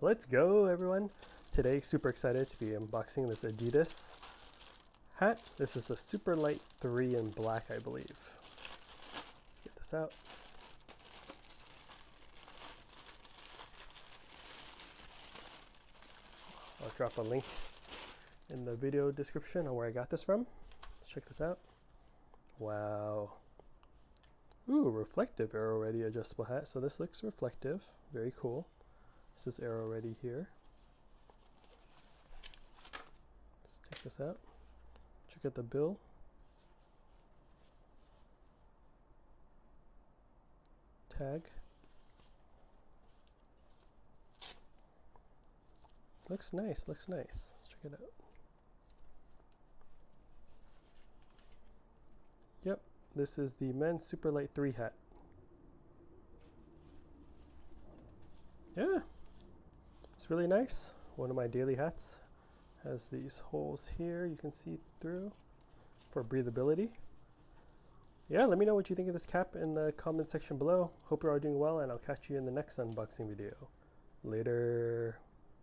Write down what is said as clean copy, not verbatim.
Let's go, everyone. Today, super excited to be unboxing this Adidas hat. This is the Superlite 3 in black, I believe. Let's get this out. I'll drop a link in the video description on where I got this from. Let's check this out. Wow. Ooh, reflective Aero Ready adjustable hat. So this looks reflective. Very cool. This is Aero Ready here. Let's take this out. Check out the bill. Tag. Looks nice, looks nice. Let's check it out. Yep, this is the men's Superlite 3 hat. Yeah, it's really nice. One of my daily hats has these holes here you can see through for breathability. Yeah, let me know what you think of this cap in the comment section below. Hope you're all doing well, and I'll catch you in the next unboxing video. Later.